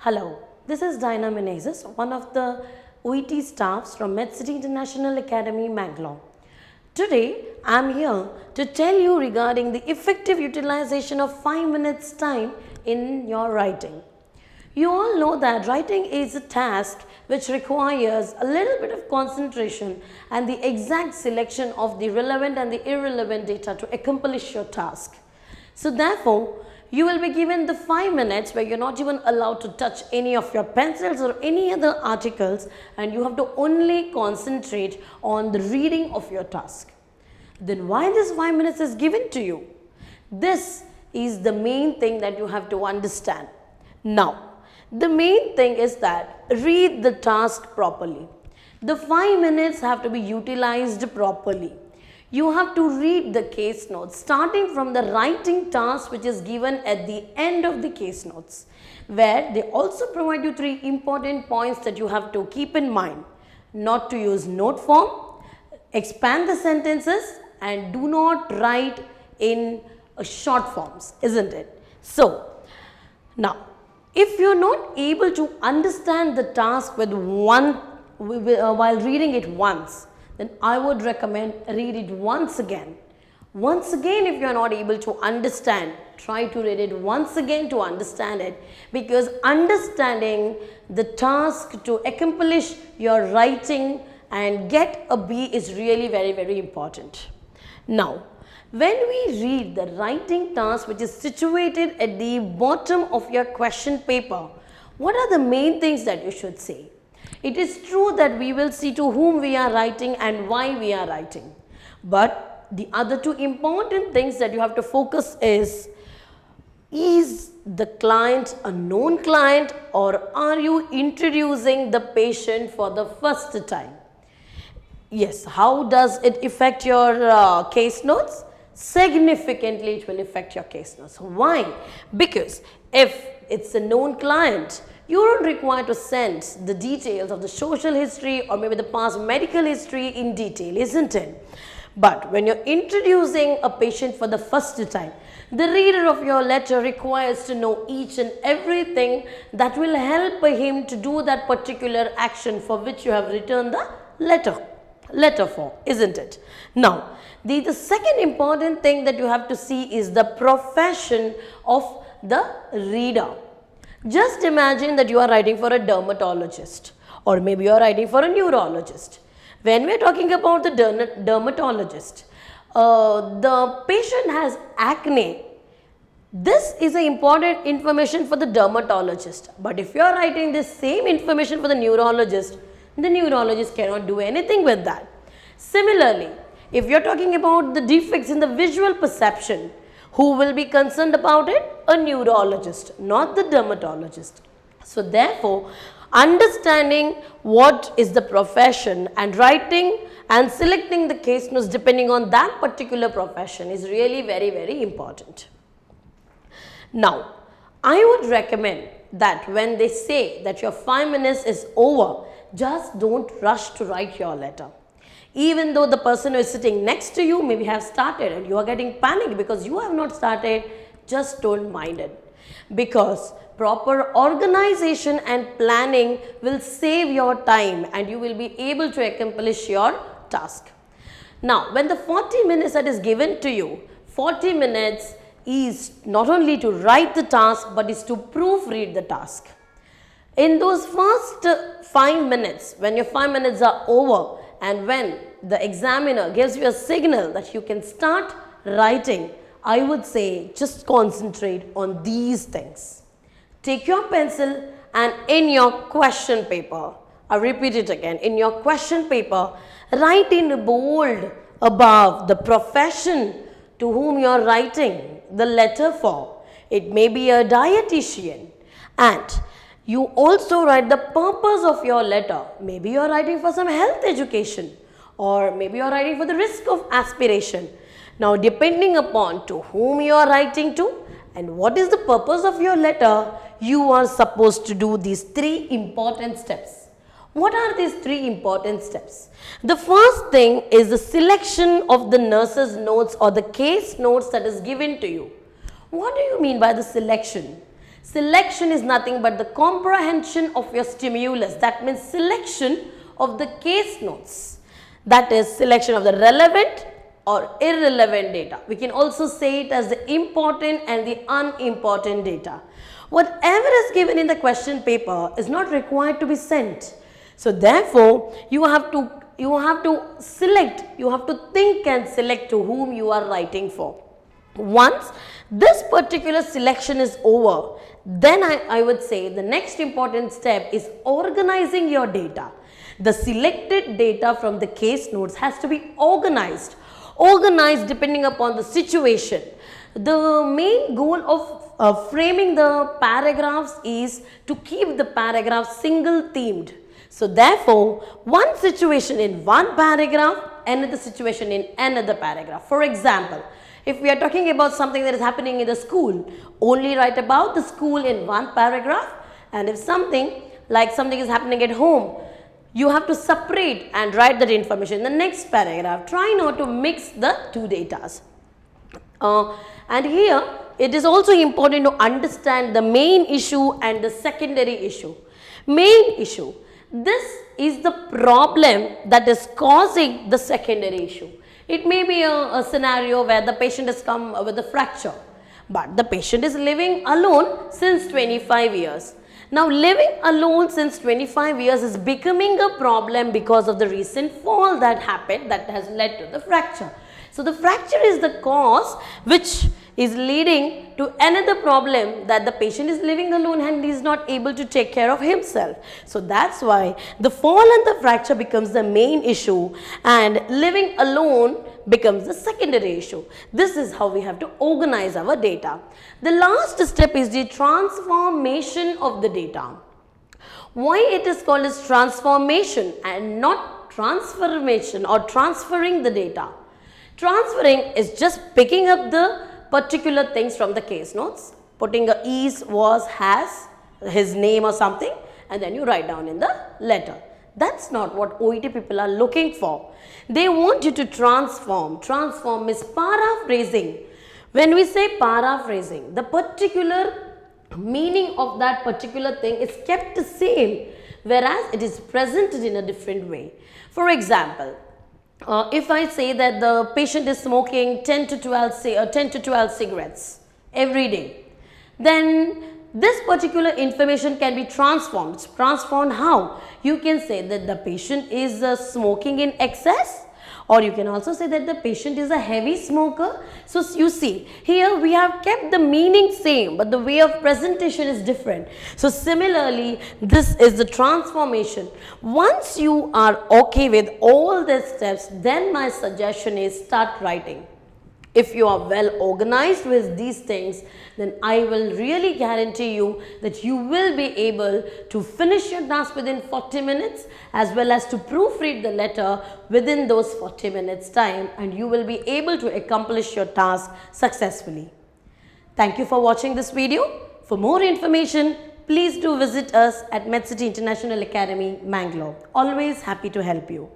Hello, this is Dinah Menezes, one of the OET staffs from Medcity International Academy, Mangalore. Today, I am here to tell you regarding the effective utilization of 5 minutes time in your writing. You all know that writing is a task which requires a little bit of concentration and the exact selection of the relevant and the irrelevant data to accomplish your task. So therefore, you will be given the 5 minutes where you're not even allowed to touch any of your pencils or any other articles, and you have to only concentrate on the reading of your task. Then why this 5 minutes is given to you? This is the main thing that you have to understand. Now, the main thing is that read the task properly. The 5 minutes have to be utilized properly. You have to read the case notes starting from the writing task which is given at the end of the case notes, where they also provide you 3 important points that you have to keep in mind. Not to use note form, expand the sentences, and do not write in short forms, isn't it? So, now if you are not able to understand the task with while reading it once, then I would recommend read it once again. Once again, if you are not able to understand, try to read it once again to understand it, because understanding the task to accomplish your writing and get a B is really very important. Now, when we read the writing task which is situated at the bottom of your question paper, what are the main things that you should say? It is true that we will see to whom we are writing and why we are writing. But the other 2 important things that you have to focus is the client a known client, or are you introducing the patient for the first time? Yes, how does it affect your case notes? Significantly it will affect your case notes. Why? Because if it's a known client, you don't require to send the details of the social history or maybe the past medical history in detail, isn't it? But when you're introducing a patient for the first time, the reader of your letter requires to know each and everything that will help him to do that particular action for which you have written the letter for, isn't it? Now, the second important thing that you have to see is the profession of the reader. Just imagine that you are writing for a dermatologist, or maybe you are writing for a neurologist. When we are talking about the dermatologist, the patient has acne. This is an important information for the dermatologist. But if you are writing this same information for the neurologist cannot do anything with that. Similarly, if you are talking about the defects in the visual perception, who will be concerned about it? A neurologist, not the dermatologist. So therefore, understanding what is the profession and writing and selecting the case notes depending on that particular profession is really very important. Now, I would recommend that when they say that your 5 minutes is over, just don't rush to write your letter. Even though the person who is sitting next to you maybe have started and you are getting panicked because you have not started, just don't mind it. Because proper organization and planning will save your time and you will be able to accomplish your task. Now, when the 40 minutes that is given to you, 40 minutes is not only to write the task but is to proofread the task. In those first 5 minutes, when your 5 minutes are over, and when the examiner gives you a signal that you can start writing, I would say just concentrate on these things. Take your pencil and in your question paper, I repeat it again, in your question paper, write in bold above the profession to whom you are writing the letter for. It may be a dietitian, and you also write the purpose of your letter. Maybe you are writing for some health education, or maybe you are writing for the risk of aspiration. Now, depending upon to whom you are writing to and what is the purpose of your letter, you are supposed to do these 3 important steps. What are these 3 important steps? The first thing is the selection of the nurse's notes or the case notes that is given to you. What do you mean by the selection? Selection is nothing but the comprehension of your stimulus. That means selection of the case notes. That is selection of the relevant or irrelevant data. We can also say it as the important and the unimportant data. Whatever is given in the question paper is not required to be sent. So therefore, you have to select, you have to think and select to whom you are writing for. Once this particular selection is over, then I would say the next important step is organizing your data. The selected data from the case notes has to be organized depending upon the situation. The main goal of framing the paragraphs is to keep the paragraph single themed. So therefore, one situation in one paragraph, another situation in another paragraph. For example, if we are talking about something that is happening in the school, only write about the school in one paragraph, and if something is happening at home, you have to separate and write that information in the next paragraph. Try not to mix the two datas. And here it is also important to understand the main issue and the secondary issue. Main issue, this is the problem that is causing the secondary issue. It may be a scenario where the patient has come with a fracture, but the patient is living alone since 25 years. Now, living alone since 25 years is becoming a problem because of the recent fall that happened that has led to the fracture. So, the fracture is the cause which is leading to another problem, that the patient is living alone and is not able to take care of himself. So, that's why the fall and the fracture becomes the main issue and living alone becomes the secondary issue. This is how we have to organize our data. The last step is the transformation of the data. Why it is called as transformation and not transformation or transferring the data? Transferring is just picking up the particular things from the case notes, putting a is, was, has, his name or something, and then you write down in the letter. That's not what OET people are looking for. They want you to transform. Transform is paraphrasing. When we say paraphrasing, the particular meaning of that particular thing is kept the same, whereas it is presented in a different way. For example, if I say that the patient is smoking 10 to 12 cigarettes every day, then this particular information can be transformed. Transformed how? You can say that the patient is smoking in excess, or you can also say that the patient is a heavy smoker. So, you see, here we have kept the meaning same, but the way of presentation is different. So, similarly, this is the transformation. Once you are okay with all these steps, then my suggestion is start writing. If you are well organized with these things, then I will really guarantee you that you will be able to finish your task within 40 minutes as well as to proofread the letter within those 40 minutes time, and you will be able to accomplish your task successfully. Thank you for watching this video. For more information, please do visit us at Medcity International Academy, Mangalore. Always happy to help you.